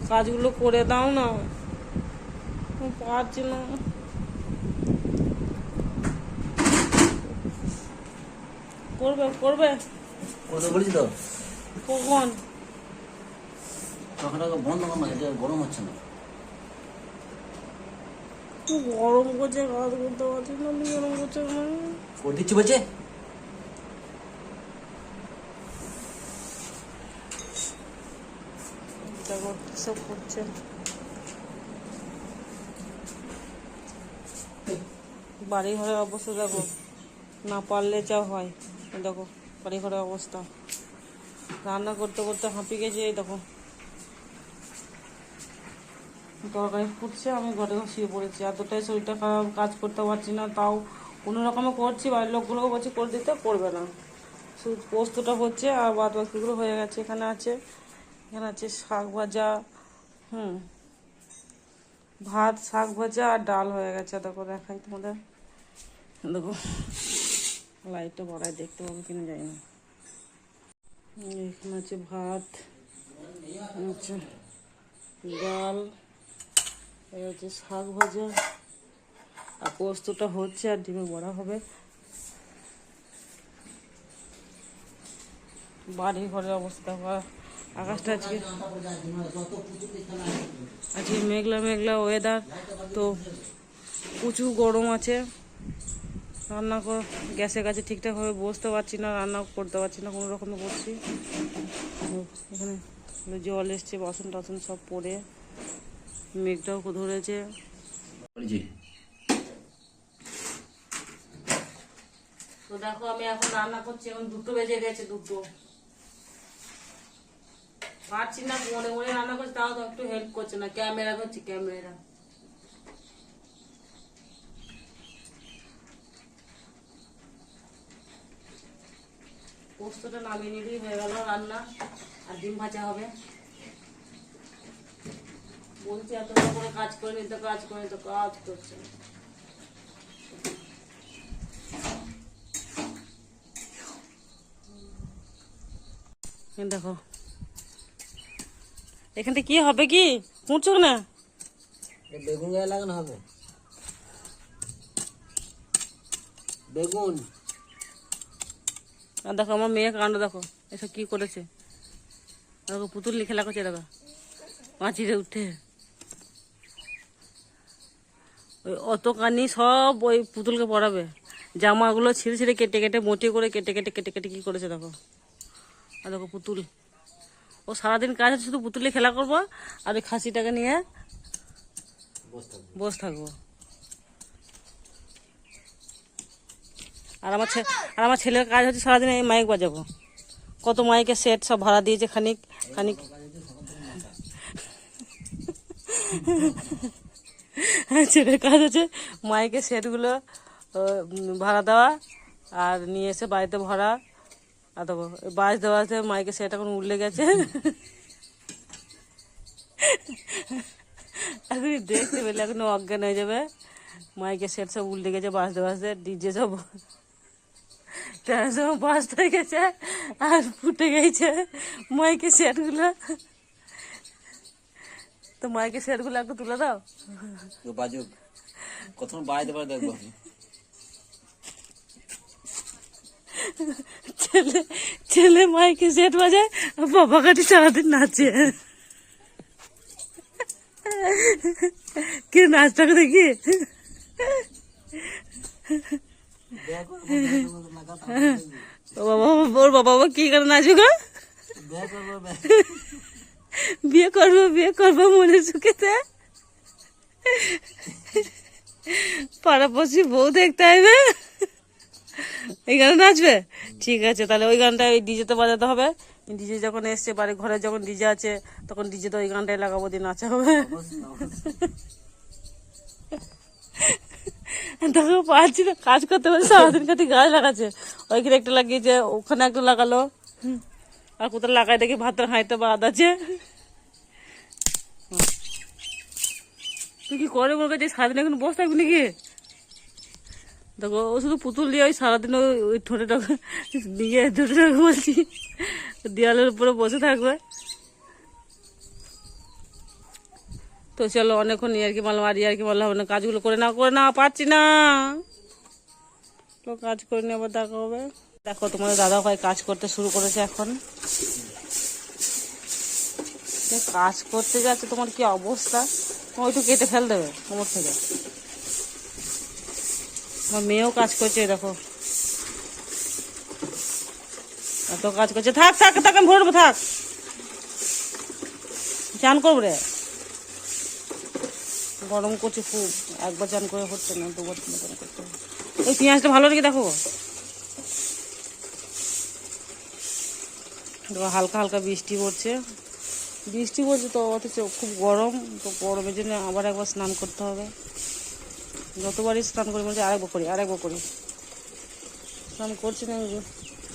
কাজগুলো করে দাও না, পারছি না। করবে করবে বলছি তো কখন? তখন বন্ধ কর না, গরম হচ্ছে না। গরম করছে, কাজ করতে পারছি না, গরম করছে না। করে দিচ্ছি বলছে। দেখো সব করছে। বাড়ি ঘরের অবস্থা দেখো, না পারলে যা হয়। দেখো বাড়ি ঘরের অবস্থা, রান্না করতে করতে হাঁপিয়ে গেছে। এই দেখো তরকারি ফুটছে, আমি ঘরে শুয়ে পড়েছি। এতটাই শরীরটা খারাপ, কাজ করতে পারছি না, তাও কোনো রকমে করছি। বাড়ির লোকগুলোকে বলছি করে দিতে, করবে না। শুধু পোস্তটা হচ্ছে আর বাদ বাকিগুলো হয়ে গেছে। এখানে আছে শাক ভাজা, ভাত, শাক ভাজা আর ডাল হয়ে গেছে। দেখো দেখাই তোমাদের, দেখো লাইটটা বড়াই দেখতে পাবো কিনা যাই না। এখানে আছে ভাত, আচ্ছা ডাল, এই হচ্ছে শাক ভাজা আর পোস্তটা হচ্ছে আর ডিমের বড়া হবে। বাড়ি ঘরের অবস্থা দেখো। আকাশটা আজকে মেঘলা মেঘলা ওয়েদার, তো প্রচুর গরম আছে। রান্না গ্যাসের কাছে ঠিকঠাকভাবে বসতে পারছি না, রান্না করতে পারছি না, কোনো রকমে করছি। এখানে জল এসছে, বাসন টাসন সব পড়ে, মেঘটাও ধরেছে। তো দেখো আমি এখন রান্না করছি, এখন 2টো বেজে গেছে। 2টো পারছি না, মনে মনে রান্না করছি, তাও তো একটু হেল্প করছে না। ক্যামেরা করছি, ক্যামেরা। পোস্তটা নামিয়ে নিলেই হয়ে গেল রান্না, আর ডিম ভাজা হবে। বলছি এত করে কাজ করে নিতে, কাজ করে নিতে, কাজ করছে। দেখো এখানটা কি হবে, কি মুড়ছো না? বেগুন গায়ে লাগানো হবে, বেগুন। আর দেখো আমার মেয়ে কাণ্ড দেখো, এসব কি করেছে। দেখো পুতুল নিয়ে খেলা করছে, দেখো পাঁচিরে উঠে। ওই অত কানি সব ওই পুতুলকে পড়াবে। জামাগুলো ছিঁড়ে ছিঁড়ে কেটে কেটে মোটি করে কেটে কেটে কেটে কেটে কি করেছে দেখো। আর দেখো পুতুল, ও সারাদিন কাজ হচ্ছে শুধু পুতুলে খেলা করবো আর ওই খাসিটাকে নিয়ে বসে থাকবো। আর আমার ছেলের কাজ হচ্ছে সারাদিন এই মাইক বাজাবো। কত মাইকের সেট সব ভাড়া দিয়েছে, খানিক খানিক। ছেলের কাজ হচ্ছে মাইকের সেটগুলো ভাড়া দেওয়া আর নিয়ে এসে বাড়িতে ভরা। আর দেখো বাস দেওয়াতে মাইকের সেট এখন উড়লে গেছে। এখন দেখতে পেলে এখন অজ্ঞান হয়ে যাবে। মাইকের সেট সব উল্টে গেছে, বাসতে বাসতে ডিজে সব সময় বাস হয়ে গেছে আর ফুটে গেছে মাইকের সেটগুলো। তো মাইকের সেটগুলো একটু তুলে দাও, বাজুক কখন বাড়াইতে পারে দেখবো। ছেলে মাইকে সেট বাজায়, বাবা কাটি সারাদিন নাচে। কি নাচটাকে দেখি, ওর বাবা কি করে নাচু গো। বিয়ে করবো মনে সুখেতে, পাড়াপড়শি বউ দেখতে হবে, এই গানে নাচবে। ঠিক আছে তাহলে ওই গানটা ওই ডিজেতে বাজাতে হবে। ডিজে যখন এসছে বাড়ি ঘরে, যখন ডিজে আছে তখন ডিজেতে ওই গানটাই লাগাবো, দিয়ে নাচা হবে। দেখো পারছি না, কাজ করতে পারছি, সারাদিন খাতি গাছ লাগাচ্ছে। ওইখানে একটা লাগিয়েছে, ওখানে একটা লাগালো, আর কোথাও লাগাই দেখি ভাতের হাঁড়িতে বাদ আছে। তুই কি করে মনে করছিস সারাদিন এখন বসে থাকবি নাকি? দেখো ও শুধু পুতুল দিয়ে ওই সারাদিন ওই ঠোঁটেটাকে দিয়ে ঠোঁটেটাকে বলছি দেওয়ালের উপরে বসে থাকবে। তো চলো অনেকক্ষণ ইয়ার্কি মারলাম, আর ইয়ার্কি মারলে হবে না, কাজগুলো করে না পারছি না। তো কাজ করে নিয়ে আবার দেখা হবে। দেখো তোমাদের দাদা ভাই কাজ করতে শুরু করেছে এখন। কাজ করতে যাচ্ছে, তোমার কি অবস্থা, ওইটু কেটে ফেল দেবে কোমর থেকে। আমার মেয়েও কাজ করছে, দেখো এত কাজ করছে। থাক থাক থাক, আমি ভরবো, থাক, চান করবো রে, গরম করছে খুব, একবার চান করে হচ্ছে না, দুবার চান করতে হবে। ওই পেঁয়াজটা ভালো রেখে দেখো, হালকা হালকা বৃষ্টি পড়ছে তো, অথচ খুব গরম, তো গরমের জন্য আবার একবার স্নান করতে হবে। যতবারই স্নান করি বলছি আরেকবার করি, স্নান করছি না,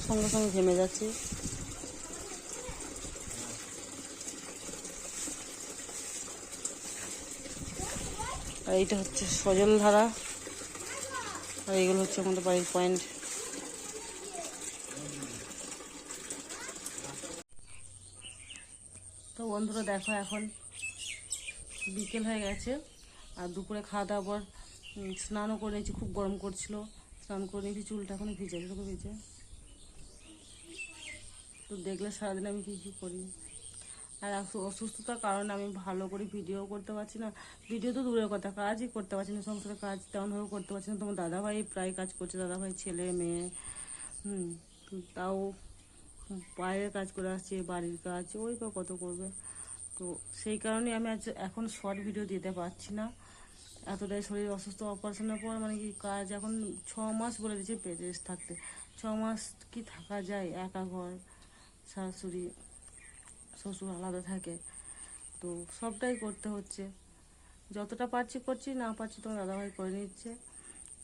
সঙ্গে সঙ্গে ঘেমে যাচ্ছি। আর এইটা হচ্ছে সজল ধারা, আর এইগুলো হচ্ছে আমাদের বাড়ির পয়েন্ট। তো বন্ধুরা দেখো, এখন বিকেল হয়ে গেছে, আর দুপুরে খাওয়া দাওয়ার পর স্নানও করে নিয়েছি, খুব গরম করছিল, স্নান করে নিয়েছি, চুলটা এখনো ভিজে ভিজে। তো দেখলে সারাদিন আমি কী করি। আর অসুস্থতার কারণে আমি ভালো করে ভিডিও করতে পারছি না, ভিডিও তো দূরের কথা, কাজই করতে পারছি না, সংসারে কাজ তেমনভাবে করতে পারছি না। তোমার দাদাভাই প্রায় কাজ করছে, দাদাভাই ছেলে মেয়ে, তাও বাইরের কাজ করে আসছে, বাড়ির কাজ ওই বা কত করবে। তো সেই কারণে আমি এখন শর্ট ভিডিও দিতে পারছি না, এতটাই শরীর অসুস্থ। অপারেশনের পর মানে কি কাজ এখন 6 মাস বলে দিয়েছে বেড রেস্ট থাকতে। 6 মাস কি থাকা যায়, একা ঘর, শাশুড়ি শ্বশুর আলাদা থাকে, তো সবটাই করতে হচ্ছে। যতটা পারছি করছি, না পারছি তোমার দাদাভাই করে নিচ্ছে।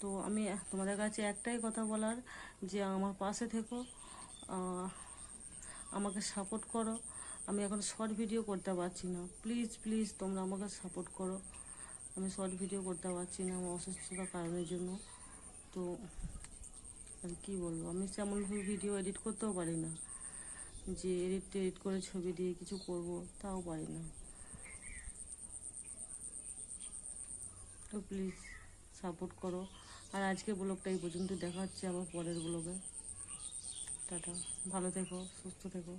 তো আমি তোমাদের কাছে একটাই কথা বলার, যে আমার পাশে থেকো, আমাকে সাপোর্ট করো। আমি এখন শর্ট ভিডিও করতে পারছি না, প্লিজ প্লিজ তোমরা আমাকে সাপোর্ট করো। আমি শর্ট ভিডিও করতে পারছি না আমার অসুস্থতার কারণের জন্য। তো আর কী বলবো, আমি তেমনভাবে ভিডিও এডিট করতেও পারি না, যে এডিট করে ছবি দিয়ে কিছু করব, তাও পারি না। তো প্লিজ সাপোর্ট করো। আর আজকে ব্লগটা এই পর্যন্ত, দেখা হচ্ছে আবার পরের ব্লগে। টাটা, ভালো থেকো, সুস্থ থেকো।